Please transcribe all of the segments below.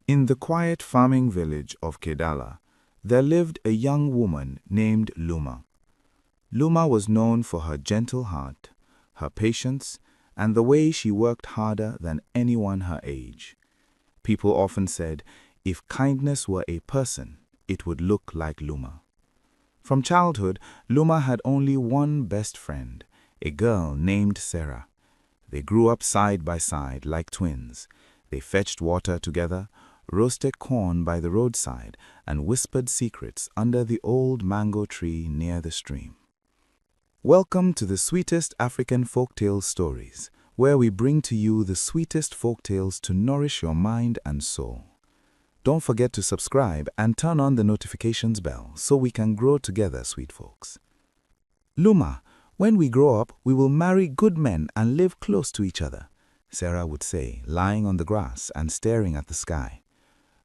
In the quiet farming village of Kedala, there lived a young woman named Luma. Luma was known for her gentle heart, her patience, and the way she worked harder than anyone her age. People often said, if kindness were a person, it would look like Luma. From childhood, Luma had only one best friend, a girl named Sarah. They grew up side by side like twins. They fetched water together, roasted corn by the roadside, and whispered secrets under the old mango tree near the stream. Welcome to the sweetest African folktale stories, where we bring to you the sweetest folktales to nourish your mind and soul. Don't forget to subscribe and turn on the notifications bell so we can grow together, sweet folks. Luma, when we grow up, we will marry good men and live close to each other, Sarah would say, lying on the grass and staring at the sky.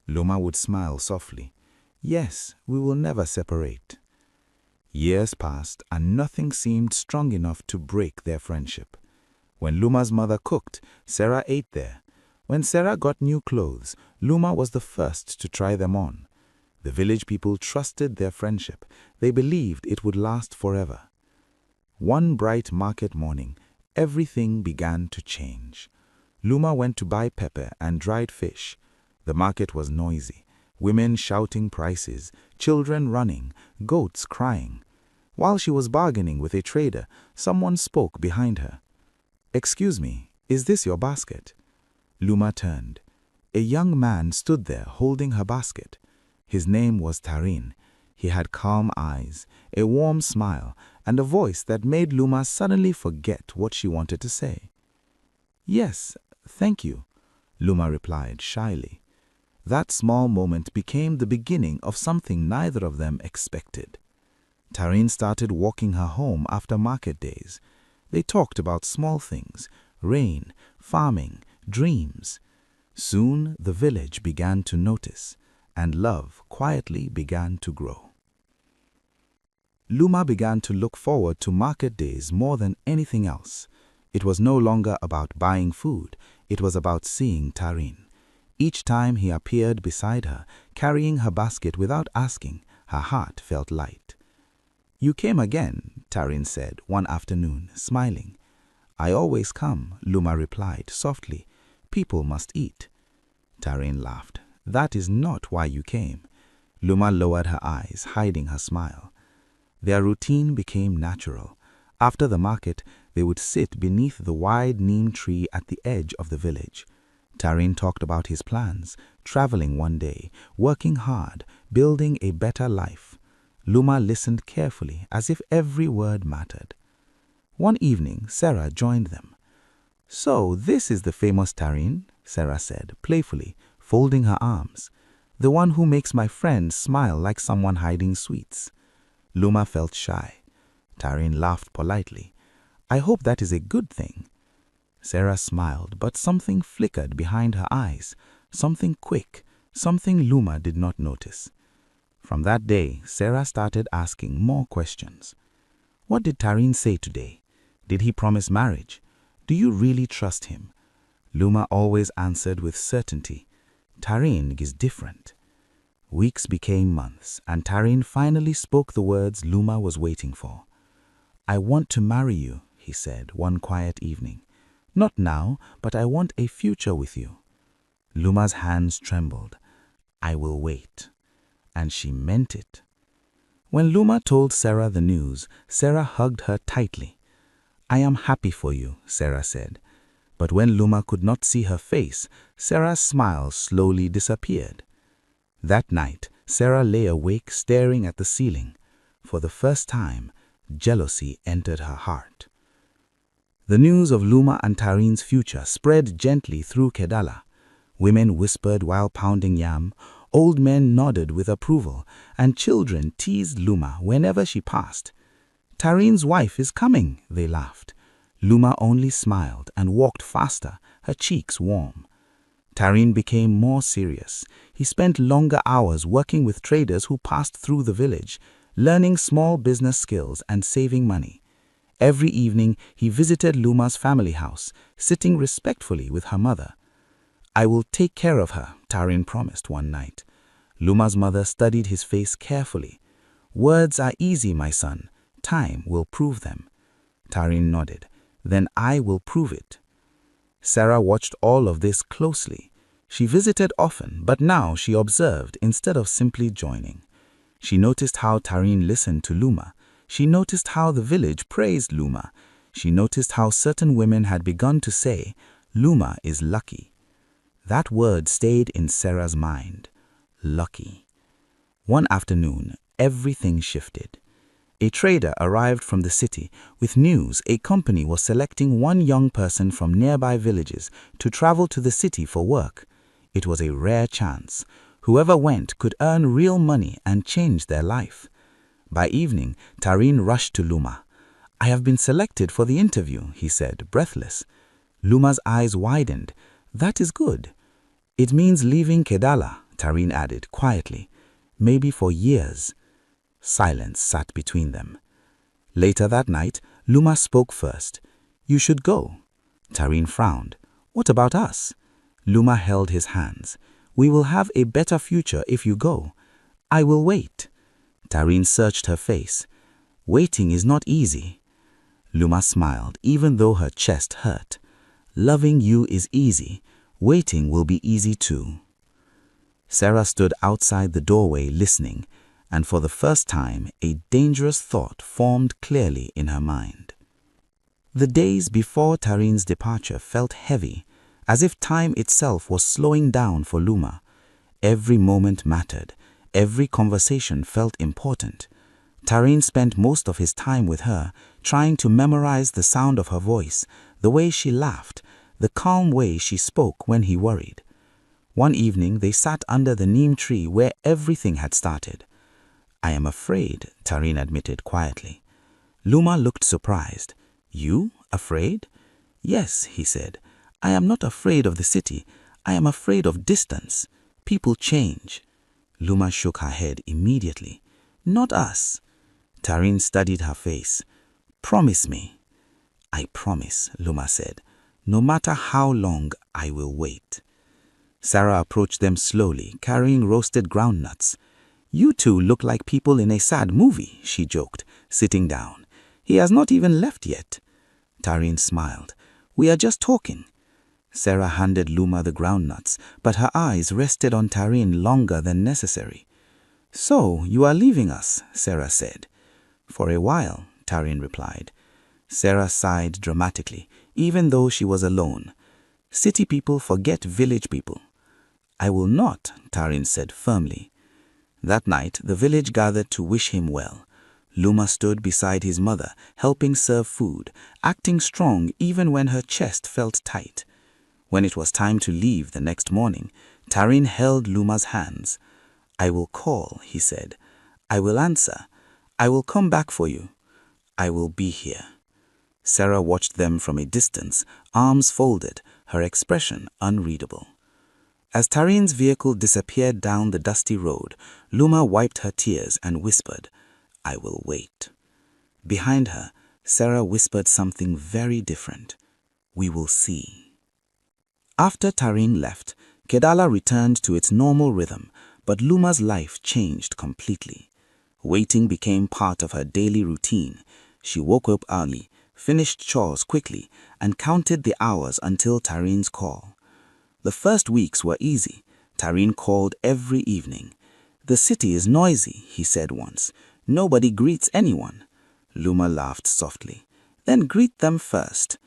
Luma would smile softly. Yes, we will never separate. Years passed and nothing seemed strong enough to break their friendship. When Luma's mother cooked, Sarah ate there. When Sarah got new clothes, Luma was the first to try them on. The village people trusted their friendship. They believed it would last forever. One bright market morning, everything began to change. Luma went to buy pepper and dried fish. The market was noisy, women shouting prices, children running, goats crying. While she was bargaining with a trader, someone spoke behind her. "Excuse me, is this your basket?" Luma turned. A young man stood there holding her basket. His name was Tarin. He had calm eyes, a warm smile, and a voice that made Luma suddenly forget what she wanted to say. "Yes, thank you," Luma replied shyly. That small moment became the beginning of something neither of them expected. Tarin started walking her home after market days. They talked about small things, rain, farming, dreams. Soon the village began to notice, and love quietly began to grow. Luma began to look forward to market days more than anything else. It was no longer about buying food, it was about seeing Tarin. Each time he appeared beside her, carrying her basket without asking, her heart felt light. "You came again," Tarin said one afternoon, smiling. "I always come," Luma replied softly. "People must eat." Tarin laughed. "That is not why you came." Luma lowered her eyes, hiding her smile. Their routine became natural. After the market, they would sit beneath the wide neem tree at the edge of the village. Tarin talked about his plans, traveling one day, working hard, building a better life. Luma listened carefully, as if every word mattered. One evening, Sarah joined them. "So this is the famous Tarin," Sarah said, playfully, folding her arms. "The one who makes my friends smile like someone hiding sweets." Luma felt shy. Tarin laughed politely. "I hope that is a good thing." Sarah smiled, but something flickered behind her eyes, something quick, something Luma did not notice. From that day, Sarah started asking more questions. "What did Tarin say today? Did he promise marriage? Do you really trust him?" Luma always answered with certainty, "Tarin is different." Weeks became months, and Tarin finally spoke the words Luma was waiting for. "I want to marry you," he said one quiet evening. "Not now, but I want a future with you." Luma's hands trembled. "I will wait." And she meant it. When Luma told Sarah the news, Sarah hugged her tightly. "I am happy for you," Sarah said. But when Luma could not see her face, Sarah's smile slowly disappeared. That night, Sarah lay awake staring at the ceiling. For the first time, jealousy entered her heart. The news of Luma and Tarin's future spread gently through Kedala. Women whispered while pounding yam, old men nodded with approval, and children teased Luma whenever she passed. "Tarin's wife is coming," they laughed. Luma only smiled and walked faster, her cheeks warm. Tarin became more serious. He spent longer hours working with traders who passed through the village, learning small business skills and saving money. Every evening, he visited Luma's family house, sitting respectfully with her mother. "I will take care of her," Tarin promised one night. Luma's mother studied his face carefully. "Words are easy, my son. Time will prove them." Tarin nodded. "Then I will prove it." Sarah watched all of this closely. She visited often, but now she observed instead of simply joining. She noticed how Tarin listened to Luma. She noticed how the village praised Luma. She noticed how certain women had begun to say, "Luma is lucky." That word stayed in Sarah's mind. Lucky. One afternoon, everything shifted. A trader arrived from the city with news a company was selecting one young person from nearby villages to travel to the city for work. It was a rare chance. Whoever went could earn real money and change their life. By evening, Tarin rushed to Luma. "I have been selected for the interview," he said, breathless. Luma's eyes widened. "That is good." "It means leaving Kedala," Tarin added quietly. "Maybe for years." Silence sat between them. Later that night, Luma spoke first. "You should go." Tarin frowned. "What about us?" Luma held his hands. "We will have a better future if you go." "I will wait." Tarin searched her face. "Waiting is not easy." Luma smiled, even though her chest hurt. "Loving you is easy. Waiting will be easy too." Sarah stood outside the doorway listening, and for the first time, a dangerous thought formed clearly in her mind. The days before Tarin's departure felt heavy, as if time itself was slowing down for Luma. Every moment mattered. Every conversation felt important. Tarin spent most of his time with her, trying to memorize the sound of her voice, the way she laughed, the calm way she spoke when he worried. One evening, they sat under the neem tree where everything had started. "I am afraid," Tarin admitted quietly. Luma looked surprised. "You? Afraid?" "Yes," he said. "I am not afraid of the city. I am afraid of distance. People change." Luma shook her head immediately. "Not us." Tarin studied her face. "Promise me." "I promise," Luma said. "No matter how long, I will wait." Sarah approached them slowly, carrying roasted groundnuts. "You two look like people in a sad movie," she joked, sitting down. "He has not even left yet." Tarin smiled. "We are just talking." Sarah handed Luma the groundnuts, but her eyes rested on Tarin longer than necessary. "So, you are leaving us," Sarah said. "For a while," Tarin replied. Sarah sighed dramatically, even though she was alone. "City people forget village people." "I will not," Tarin said firmly. That night, the village gathered to wish him well. Luma stood beside his mother, helping serve food, acting strong even when her chest felt tight. When it was time to leave the next morning, Tarin held Luma's hands. "I will call," he said. "I will answer. I will come back for you. I will be here." Sarah watched them from a distance, arms folded, her expression unreadable. As Tarin's vehicle disappeared down the dusty road, Luma wiped her tears and whispered, "I will wait." Behind her, Sarah whispered something very different. "We will see." After Tarin left, Kedala returned to its normal rhythm, but Luma's life changed completely. Waiting became part of her daily routine. She woke up early, finished chores quickly, and counted the hours until Tarin's call. The first weeks were easy. Tarin called every evening. "The city is noisy," he said once. "Nobody greets anyone." Luma laughed softly. "Then greet them first."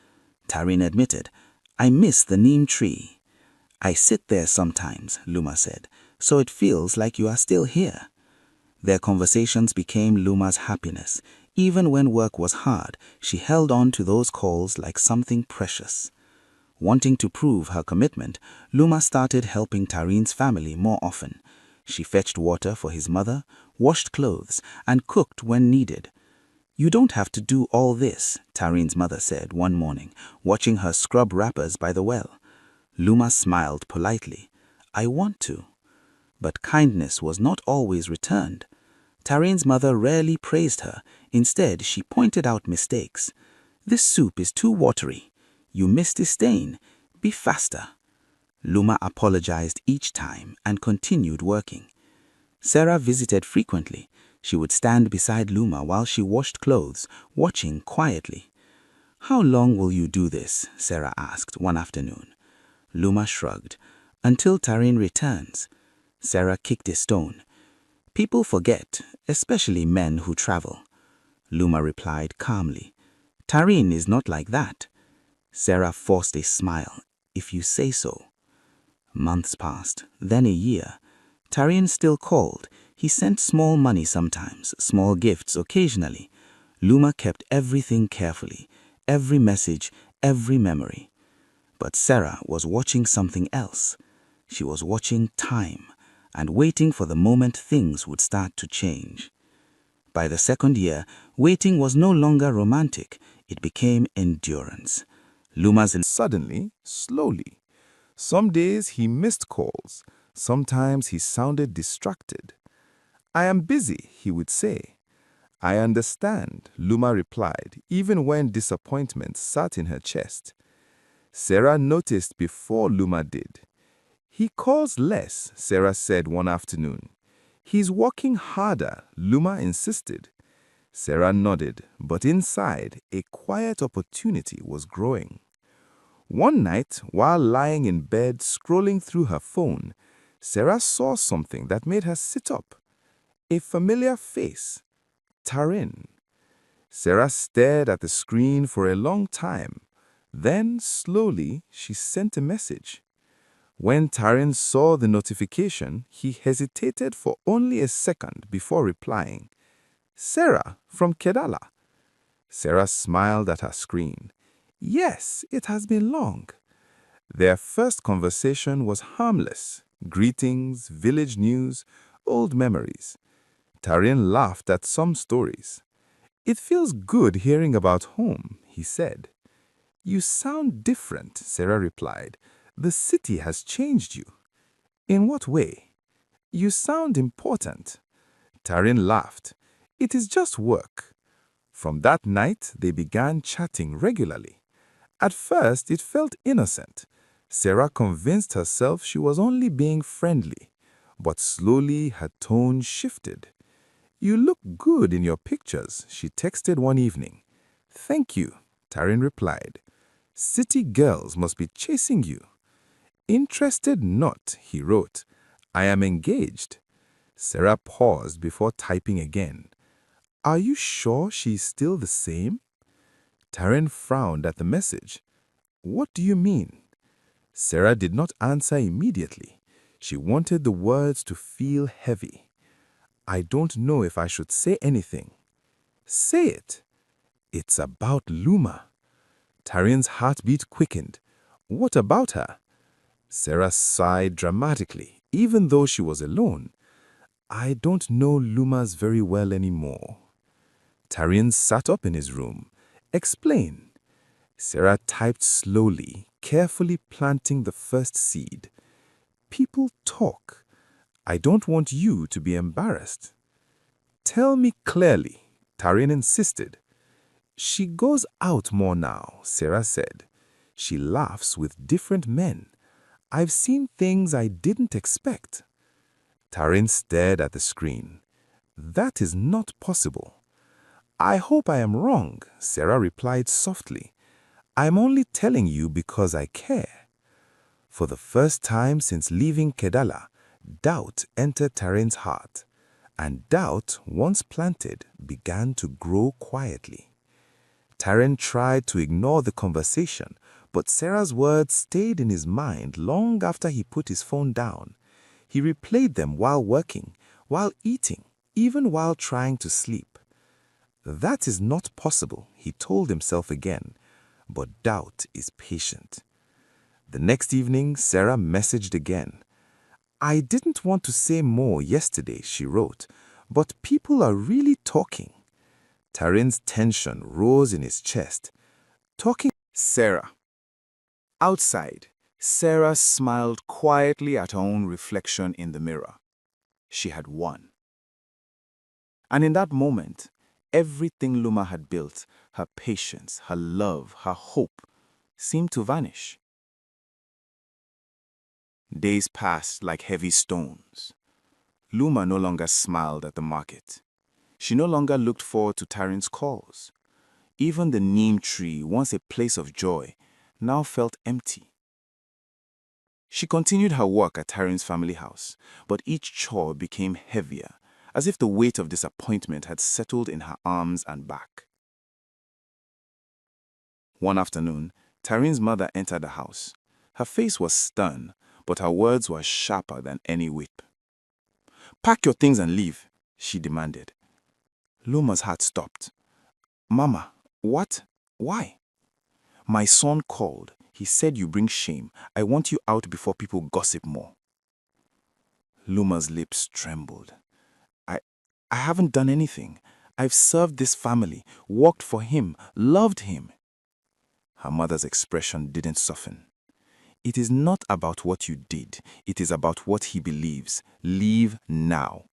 Tarin admitted, "I miss the neem tree." "I sit there sometimes," Luma said, "so it feels like you are still here." Their conversations became Luma's happiness. Even when work was hard, she held on to those calls like something precious. Wanting to prove her commitment, Luma started helping Tarin's family more often. She fetched water for his mother, washed clothes, and cooked when needed. "You don't have to do all this," Tarin's mother said one morning, watching her scrub wrappers by the well. Luma smiled politely. "I want to." But kindness was not always returned. Tarin's mother rarely praised her. Instead, she pointed out mistakes. "This soup is too watery. You missed a stain. Be faster." Luma apologized each time and continued working. Sarah visited frequently. She would stand beside Luma while she washed clothes, watching quietly. "How long will you do this?" Sarah asked one afternoon. Luma shrugged. "Until Tarin returns." Sarah kicked a stone. "People forget, especially men who travel." Luma replied calmly. "Tarin is not like that." Sarah forced a smile. "If you say so." Months passed, then a year. Tarin still called. He sent small money sometimes, small gifts occasionally. Luma kept everything carefully, every message, every memory. But Sarah was watching something else. She was watching time and waiting for the moment things would start to change. By the second year, waiting was no longer romantic. It became endurance. Suddenly, slowly. Some days he missed calls. Sometimes he sounded distracted. "I am busy," he would say. "I understand," Luma replied, even when disappointment sat in her chest. Sarah noticed before Luma did. "He calls less," Sarah said one afternoon. "He's working harder," Luma insisted. Sarah nodded, but inside, a quiet opportunity was growing. One night, while lying in bed scrolling through her phone, Sarah saw something that made her sit up. A familiar face. Tarin. Sarah stared at the screen for a long time. Then, slowly, she sent a message. When Tarin saw the notification, he hesitated for only a second before replying. "Sarah, from Kedala." Sarah smiled at her screen. "Yes, it has been long." Their first conversation was harmless. Greetings, village news, old memories. Tarin laughed at some stories. "It feels good hearing about home," he said. "You sound different," Sarah replied. "The city has changed you." "In what way?" "You sound important." Tarin laughed. "It is just work." From that night, they began chatting regularly. At first, it felt innocent. Sarah convinced herself she was only being friendly. But slowly, her tone shifted. "You look good in your pictures," she texted one evening. "Thank you," Tarin replied. "City girls must be chasing you." "Interested not," he wrote. "I am engaged." Sarah paused before typing again. "Are you sure she's still the same?" Tarin frowned at the message. "What do you mean?" Sarah did not answer immediately. She wanted the words to feel heavy. "I don't know if I should say anything." "Say it." "It's about Luma." Tarin's heartbeat quickened. "What about her?" Sarah sighed dramatically, even though she was alone. "I don't know Luma's very well anymore." Tarin sat up in his room. "Explain." Sarah typed slowly, carefully planting the first seed. "People talk. I don't want you to be embarrassed." "Tell me clearly," Tarin insisted. "She goes out more now," Sarah said. "She laughs with different men. I've seen things I didn't expect." Tarin stared at the screen. "That is not possible." "I hope I am wrong," Sarah replied softly. "I'm only telling you because I care." For the first time since leaving Kedala, doubt entered Tarin's heart. And doubt, once planted, began to grow quietly. Tarin tried to ignore the conversation, but Sarah's words stayed in his mind long after he put his phone down. He replayed them while working, while eating, even while trying to sleep. "That is not possible," he told himself again, but doubt is patient. The next evening, Sarah messaged again. "I didn't want to say more yesterday," she wrote, "but people are really talking." Tarin's tension rose in his chest. "Talking." Sarah. Outside, Sarah smiled quietly at her own reflection in the mirror. She had won. And in that moment, everything Luma had built, her patience, her love, her hope, seemed to vanish. Days passed like heavy stones. Luma no longer smiled at the market. She no longer looked forward to Tarin's calls. Even the neem tree, once a place of joy, now felt empty. She continued her work at Tarin's family house, but each chore became heavier, as if the weight of disappointment had settled in her arms and back. One afternoon, Tarin's mother entered the house. Her face was stern, but her words were sharper than any whip. "Pack your things and leave," she demanded. Luma's heart stopped. "Mama, what? Why?" "My son called. He said you bring shame. I want you out before people gossip more." Luma's lips trembled. I, I haven't done anything. I've served this family, worked for him, loved him." Her mother's expression didn't soften. "It is not about what you did. It is about what he believes. Leave now."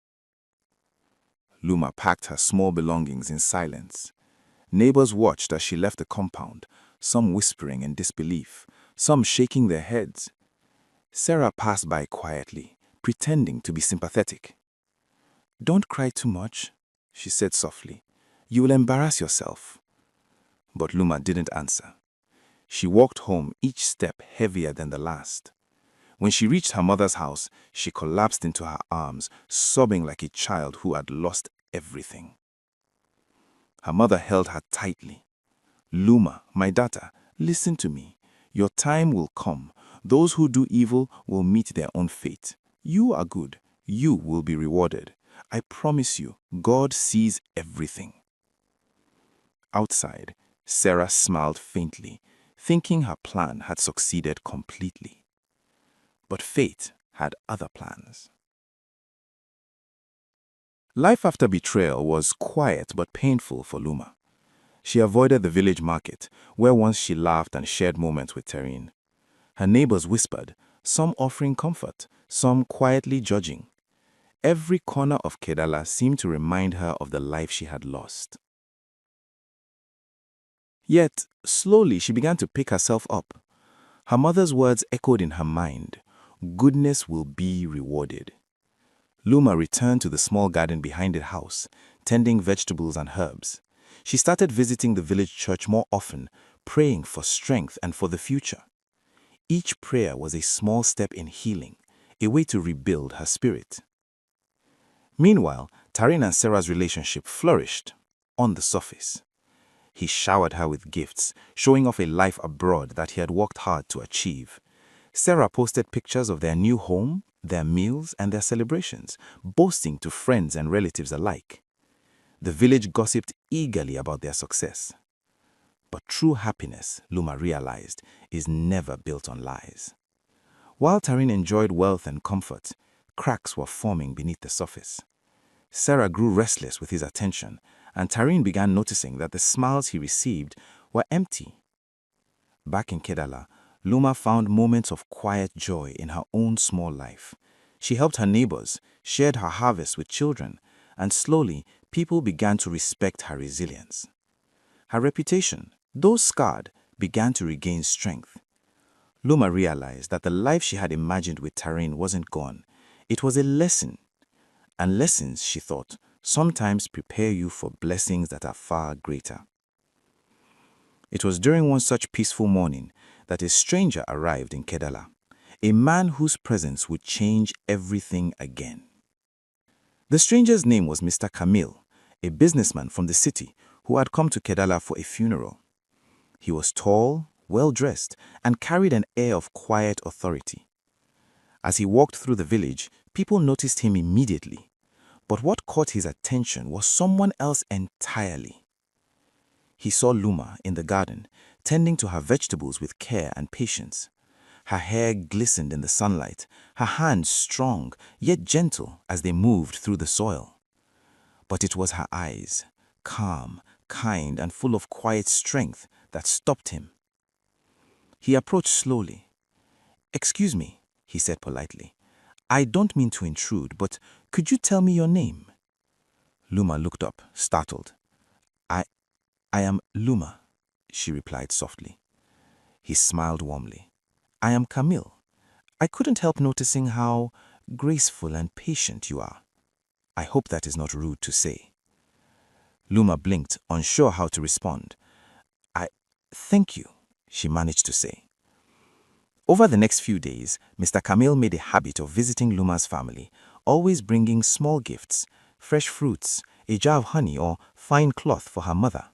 Luma packed her small belongings in silence. Neighbors watched as she left the compound, some whispering in disbelief, some shaking their heads. Sarah passed by quietly, pretending to be sympathetic. "Don't cry too much," she said softly. "You will embarrass yourself." But Luma didn't answer. She walked home, each step heavier than the last. When she reached her mother's house, she collapsed into her arms, sobbing like a child who had lost everything. Her mother held her tightly. "Luma, my daughter, listen to me. Your time will come. Those who do evil will meet their own fate. You are good. You will be rewarded. I promise you, God sees everything." Outside, Sarah smiled faintly, thinking her plan had succeeded completely. But fate had other plans. Life after betrayal was quiet but painful for Luma. She avoided the village market, where once she laughed and shared moments with Tarin. Her neighbors whispered, some offering comfort, some quietly judging. Every corner of Kedala seemed to remind her of the life she had lost. Yet, slowly she began to pick herself up. Her mother's words echoed in her mind, "Goodness will be rewarded." Luma returned to the small garden behind the house, tending vegetables and herbs. She started visiting the village church more often, praying for strength and for the future. Each prayer was a small step in healing, a way to rebuild her spirit. Meanwhile, Tarin and Sarah's relationship flourished on the surface. He showered her with gifts, showing off a life abroad that he had worked hard to achieve. Sarah posted pictures of their new home, their meals, and their celebrations, boasting to friends and relatives alike. The village gossiped eagerly about their success. But true happiness, Luma realized, is never built on lies. While Tarin enjoyed wealth and comfort, cracks were forming beneath the surface. Sarah grew restless with his attention, and Tarin began noticing that the smiles he received were empty. Back in Kedala, Luma found moments of quiet joy in her own small life. She helped her neighbors, shared her harvest with children, and slowly people began to respect her resilience. Her reputation, though scarred, began to regain strength. Luma realized that the life she had imagined with Tarin wasn't gone. It was a lesson. And lessons, she thought, sometimes prepare you for blessings that are far greater. It was during one such peaceful morning that a stranger arrived in Kedala, a man whose presence would change everything again. The stranger's name was Mr. Camille, a businessman from the city who had come to Kedala for a funeral. He was tall, well-dressed, and carried an air of quiet authority. As he walked through the village, people noticed him immediately. But what caught his attention was someone else entirely. He saw Luma in the garden, tending to her vegetables with care and patience. Her hair glistened in the sunlight, her hands strong yet gentle as they moved through the soil. But it was her eyes, calm, kind, and full of quiet strength, that stopped him. He approached slowly. "Excuse me," he said politely. "I don't mean to intrude, but could you tell me your name?" Luma looked up, startled. I am Luma," she replied softly. He smiled warmly. "I am Camille. I couldn't help noticing how graceful and patient you are. I hope that is not rude to say. Luma blinked, unsure how to respond. Thank you, she managed to say. Over the next few days, Mr. Camille made a habit of visiting Luma's family, always bringing small gifts, fresh fruits, a jar of honey or fine cloth for her mother.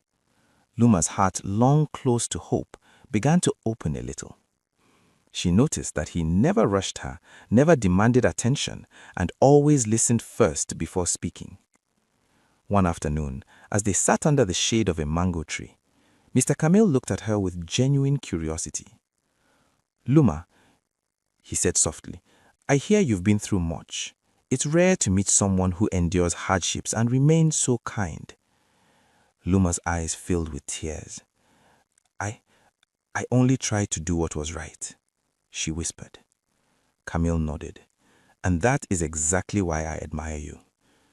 Luma's heart, long close to hope, began to open a little. She noticed that he never rushed her, never demanded attention, and always listened first before speaking. One afternoon, as they sat under the shade of a mango tree, Mr. Camille looked at her with genuine curiosity. Luma, he said softly, I hear you've been through much. It's rare to meet someone who endures hardships and remains so kind. Luma's eyes filled with tears. I only tried to do what was right, she whispered. Camille nodded. And that is exactly why I admire you.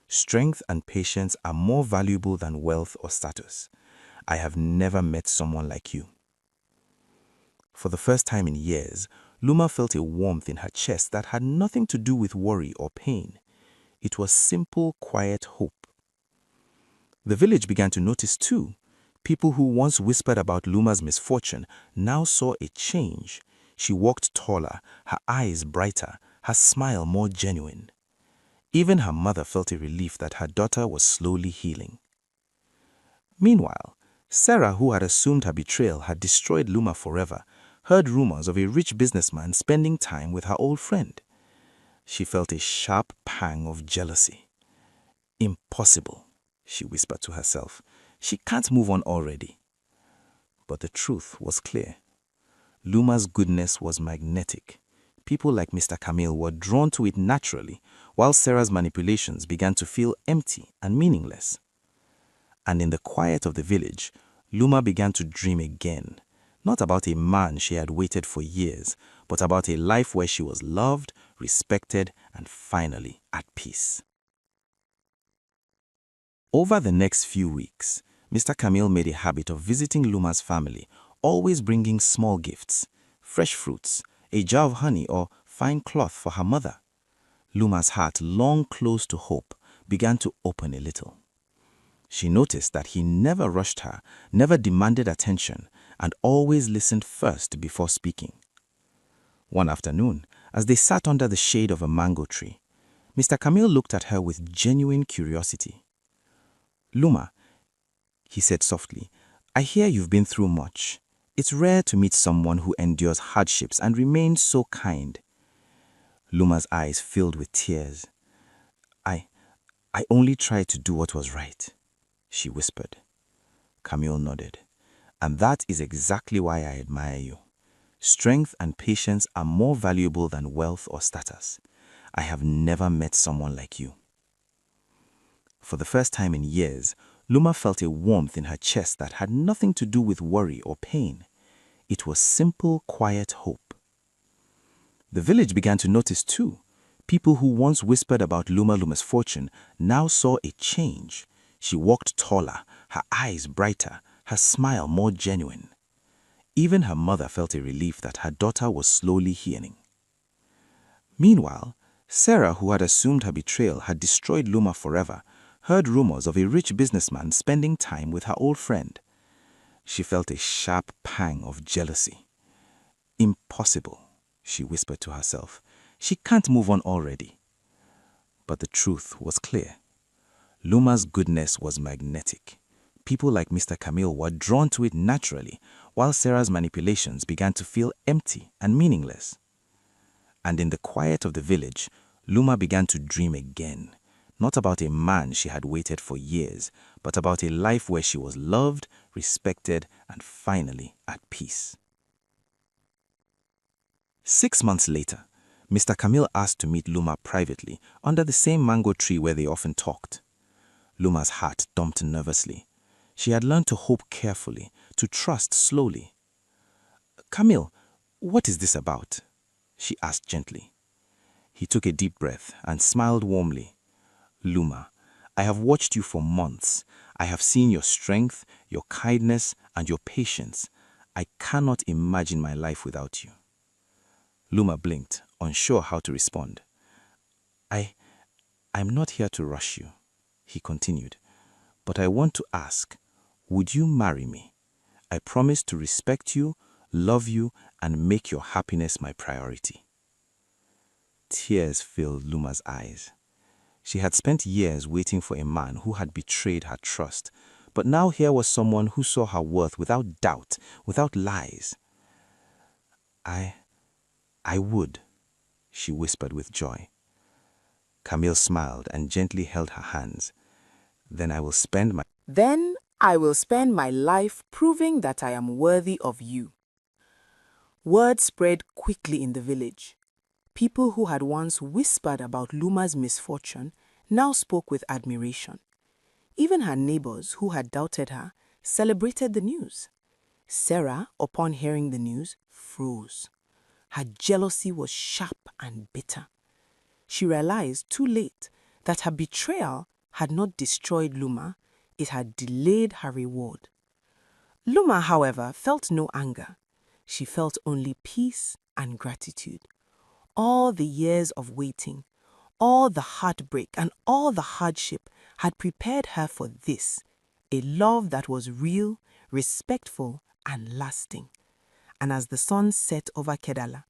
Strength and patience are more valuable than wealth or status. I have never met someone like you. For the first time in years, Luma felt a warmth in her chest that had nothing to do with worry or pain. It was simple, quiet hope. The village began to notice too. People who once whispered about Luma's misfortune now saw a change. She walked taller, her eyes brighter, her smile more genuine. Even her mother felt a relief that her daughter was slowly healing. Meanwhile, Sarah, who had assumed her betrayal had destroyed Luma forever, heard rumors of a rich businessman spending time with her old friend. She felt a sharp pang of jealousy. Impossible, she whispered to herself. She can't move on already. But the truth was clear. Luma's goodness was magnetic. People like Mr. Camille were drawn to it naturally, while Sarah's manipulations began to feel empty and meaningless. And in the quiet of the village, Luma began to dream again, not about a man she had waited for years, but about a life where she was loved, respected, and finally at peace. Over the next few weeks, Mr. Camille made a habit of visiting Luma's family, always bringing small gifts, fresh fruits, a jar of honey or fine cloth for her mother. Luma's heart, long close to hope, began to open a little. She noticed that he never rushed her, never demanded attention, and always listened first before speaking. One afternoon, as they sat under the shade of a mango tree, Mr. Camille looked at her with genuine curiosity. Luma, he said softly, I hear you've been through much. It's rare to meet someone who endures hardships and remains so kind. Luma's eyes filled with tears. I only tried to do what was right, she whispered. Camille nodded. And that is exactly why I admire you. Strength and patience are more valuable than wealth or status. I have never met someone like you. For the first time in years, Luma felt a warmth in her chest that had nothing to do with worry or pain. It was simple, quiet hope. The village began to notice too. People who once whispered about Luma's fortune now saw a change. She walked taller, her eyes brighter, her smile more genuine. Even her mother felt a relief that her daughter was slowly healing. Meanwhile, Sarah, who had assumed her betrayal had destroyed Luma forever, heard rumors of a rich businessman spending time with her old friend. She felt a sharp pang of jealousy. Impossible, she whispered to herself. She can't move on already. But the truth was clear. Luma's goodness was magnetic. People like Mr. Camille were drawn to it naturally, while Sarah's manipulations began to feel empty and meaningless. And in the quiet of the village, Luma began to dream again, not about a man she had waited for years, but about a life where she was loved, respected, and finally at peace. 6 months later, Mr. Camille asked to meet Luma privately under the same mango tree where they often talked. Luma's heart thumped nervously. She had learned to hope carefully, to trust slowly. Camille, what is this about? She asked gently. He took a deep breath and smiled warmly. Luma, I have watched you for months. I have seen your strength, your kindness, and your patience. I cannot imagine my life without you. Luma blinked, unsure how to respond. I'm not here to rush you, he continued, but I want to ask, would you marry me? I promise to respect you, love you, and make your happiness my priority. Tears filled Luma's eyes. She had spent years waiting for a man who had betrayed her trust, but now here was someone who saw her worth without doubt, without lies. I would, she whispered with joy. Camille smiled and gently held her hands. Then I will spend my life proving that I am worthy of you. Word spread quickly in the village. People who had once whispered about Luma's misfortune now spoke with admiration. Even her neighbors, who had doubted her, celebrated the news. Sarah, upon hearing the news, froze. Her jealousy was sharp and bitter. She realized too late that her betrayal had not destroyed Luma, it had delayed her reward. Luma, however, felt no anger. She felt only peace and gratitude. All the years of waiting, all the heartbreak and all the hardship had prepared her for this, a love that was real, respectful, and lasting. And as the sun set over Kedala,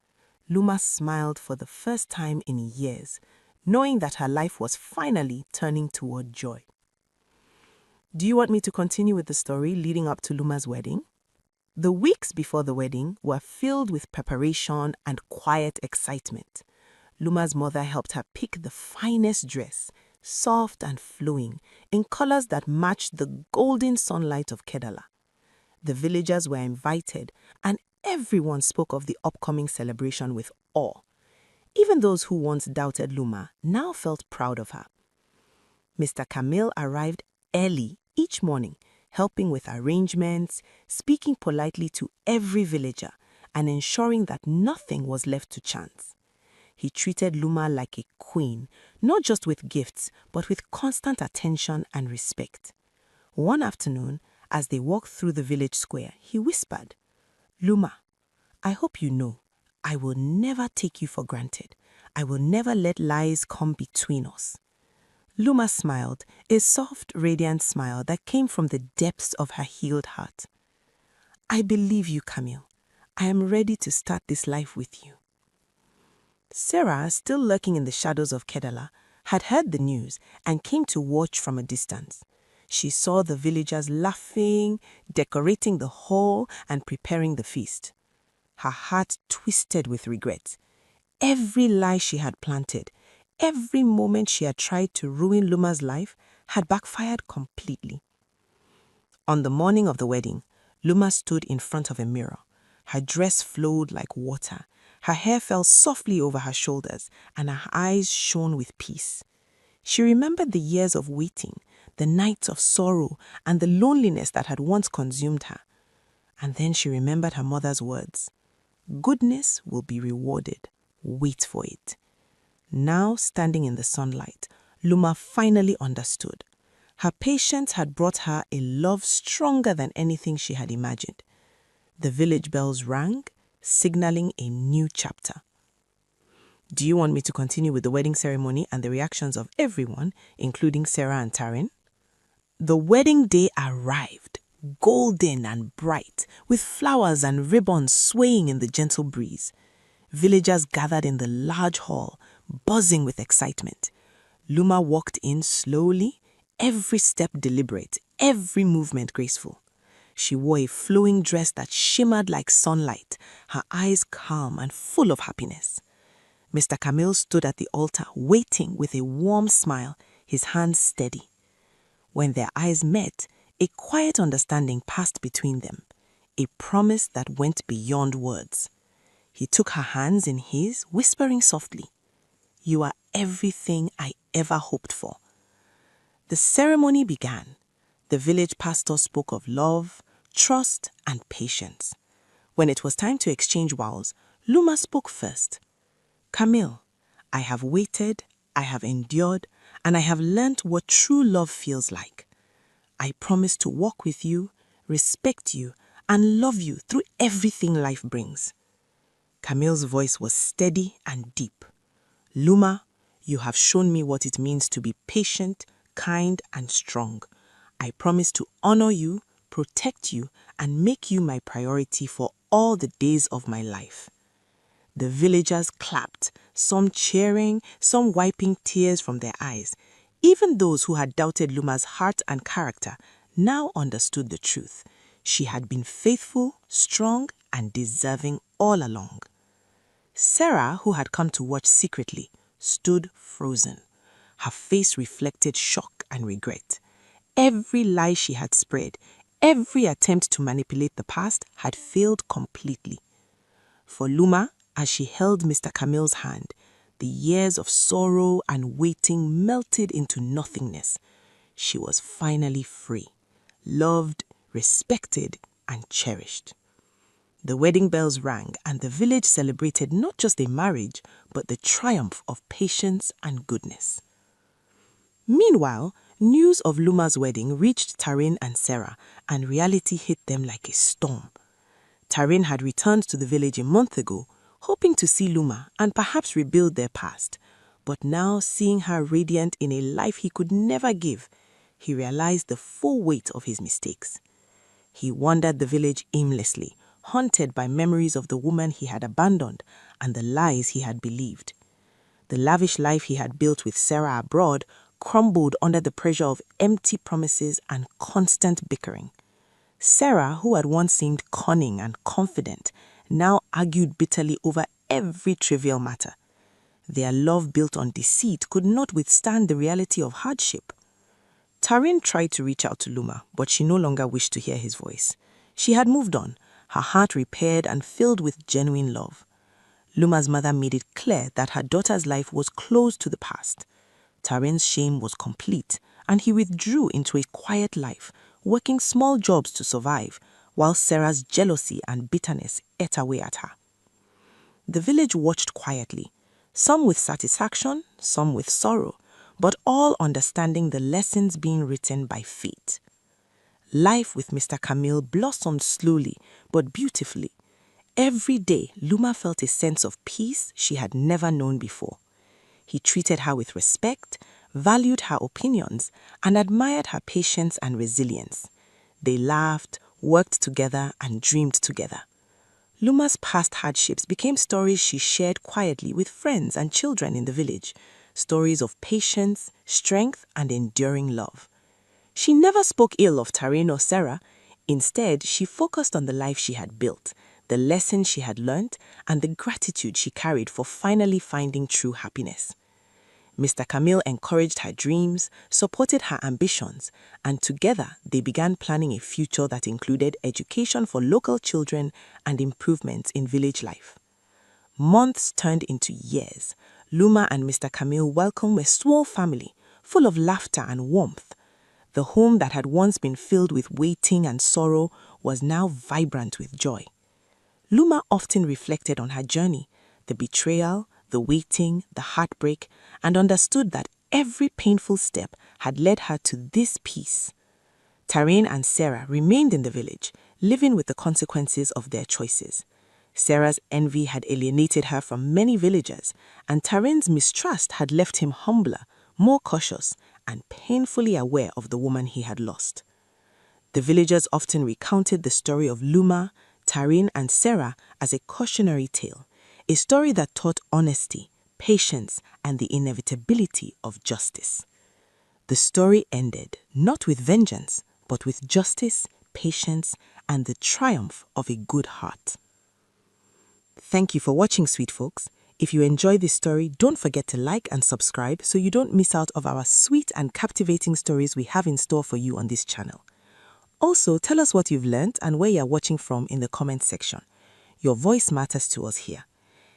Luma smiled for the first time in years, knowing that her life was finally turning toward joy. Do you want me to continue with the story leading up to Luma's wedding? The weeks before the wedding were filled with preparation and quiet excitement. Luma's mother helped her pick the finest dress, soft and flowing, in colors that matched the golden sunlight of Kedala. The villagers were invited, and everyone spoke of the upcoming celebration with awe. Even those who once doubted Luma now felt proud of her. Mr. Camille arrived early each morning, helping with arrangements, speaking politely to every villager, and ensuring that nothing was left to chance. He treated Luma like a queen, not just with gifts, but with constant attention and respect. One afternoon, as they walked through the village square, he whispered, "Luma, I hope you know, I will never take you for granted. I will never let lies come between us." Luma smiled, a soft, radiant smile that came from the depths of her healed heart. "I believe you, Camille. I am ready to start this life with you." Sarah, still lurking in the shadows of Kedala, had heard the news and came to watch from a distance. She saw the villagers laughing, decorating the hall, and preparing the feast. Her heart twisted with regret. Every lie she had planted, every moment she had tried to ruin Luma's life, had backfired completely. On the morning of the wedding, Luma stood in front of a mirror. Her dress flowed like water. Her hair fell softly over her shoulders, and her eyes shone with peace. She remembered the years of waiting, the nights of sorrow, and the loneliness that had once consumed her. And then she remembered her mother's words, "Goodness will be rewarded. Wait for it." Now, standing in the sunlight, Luma finally understood. Her patience had brought her a love stronger than anything she had imagined. The village bells rang, signaling a new chapter. Do you want me to continue with the wedding ceremony and the reactions of everyone, including Sarah and Taryn? The wedding day arrived, golden and bright, with flowers and ribbons swaying in the gentle breeze. Villagers gathered in the large hall, buzzing with excitement. Luma walked in slowly, every step deliberate, every movement graceful. She wore a flowing dress that shimmered like sunlight, her eyes calm and full of happiness. Mr. Camille stood at the altar, waiting with a warm smile, his hands steady. When their eyes met, a quiet understanding passed between them, a promise that went beyond words. He took her hands in his, whispering softly, "You are everything I ever hoped for." The ceremony began. The village pastor spoke of love, trust, and patience. When it was time to exchange vows, Luma spoke first. "Camille, I have waited, I have endured, and I have learnt what true love feels like. I promise to walk with you, respect you, and love you through everything life brings." Camille's voice was steady and deep. Luma, you have shown me what it means to be patient, kind, and strong. I promise to honor you, protect you, and make you my priority for all the days of my life. The villagers clapped, some cheering, some wiping tears from their eyes. Even those who had doubted Luma's heart and character now understood the truth. She had been faithful, strong, and deserving all along. Sarah, who had come to watch secretly, stood frozen. Her face reflected shock and regret. Every lie she had spread, every attempt to manipulate the past had failed completely. For Luma, as she held Mr. Camille's hand, the years of sorrow and waiting melted into nothingness. She was finally free, loved, respected, and cherished. The wedding bells rang and the village celebrated not just a marriage, but the triumph of patience and goodness. Meanwhile, news of Luma's wedding reached Tarin and Sarah, and reality hit them like a storm. Tarin had returned to the village a month ago, hoping to see Luma and perhaps rebuild their past. But now, seeing her radiant in a life he could never give, he realized the full weight of his mistakes. He wandered the village aimlessly, haunted by memories of the woman he had abandoned and the lies he had believed. The lavish life he had built with Sarah abroad crumbled under the pressure of empty promises and constant bickering. Sarah, who had once seemed cunning and confident, now argued bitterly over every trivial matter. Their love built on deceit could not withstand the reality of hardship. Tarin tried to reach out to Luma, but she no longer wished to hear his voice. She had moved on, her heart repaired and filled with genuine love. Luma's mother made it clear that her daughter's life was closed to the past. Tarin's shame was complete, and he withdrew into a quiet life, working small jobs to survive, while Sarah's jealousy and bitterness ate away at her. The village watched quietly, some with satisfaction, some with sorrow, but all understanding the lessons being written by fate. Life with Mr. Camille blossomed slowly but beautifully. Every day, Luma felt a sense of peace she had never known before. He treated her with respect, valued her opinions, and admired her patience and resilience. They laughed, worked together, and dreamed together. Luma's past hardships became stories she shared quietly with friends and children in the village, stories of patience, strength, and enduring love. She never spoke ill of Tarin or Sarah. Instead, she focused on the life she had built, the lessons she had learned, and the gratitude she carried for finally finding true happiness. Mr. Camille encouraged her dreams, supported her ambitions, and together they began planning a future that included education for local children and improvements in village life. Months turned into years. Luma and Mr. Camille welcomed a small family, full of laughter and warmth. The home that had once been filled with waiting and sorrow was now vibrant with joy. Luma often reflected on her journey, the betrayal, the waiting, the heartbreak, and understood that every painful step had led her to this peace. Tarin and Sarah remained in the village, living with the consequences of their choices. Sarah's envy had alienated her from many villagers, and Tarin's mistrust had left him humbler, more cautious, and painfully aware of the woman he had lost. The villagers often recounted the story of Luma, Tarin, and Sarah as a cautionary tale, a story that taught honesty, patience, and the inevitability of justice. The story ended not with vengeance, but with justice, patience, and the triumph of a good heart. Thank you for watching, sweet folks. If you enjoy this story, don't forget to like and subscribe so you don't miss out of our sweet and captivating stories we have in store for you on this channel. Also, tell us what you've learned and where you're watching from in the comment section. Your voice matters to us here.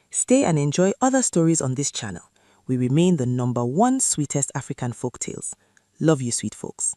Stay and enjoy other stories on this channel. We remain the #1 sweetest African folktales. Love you, sweet folks.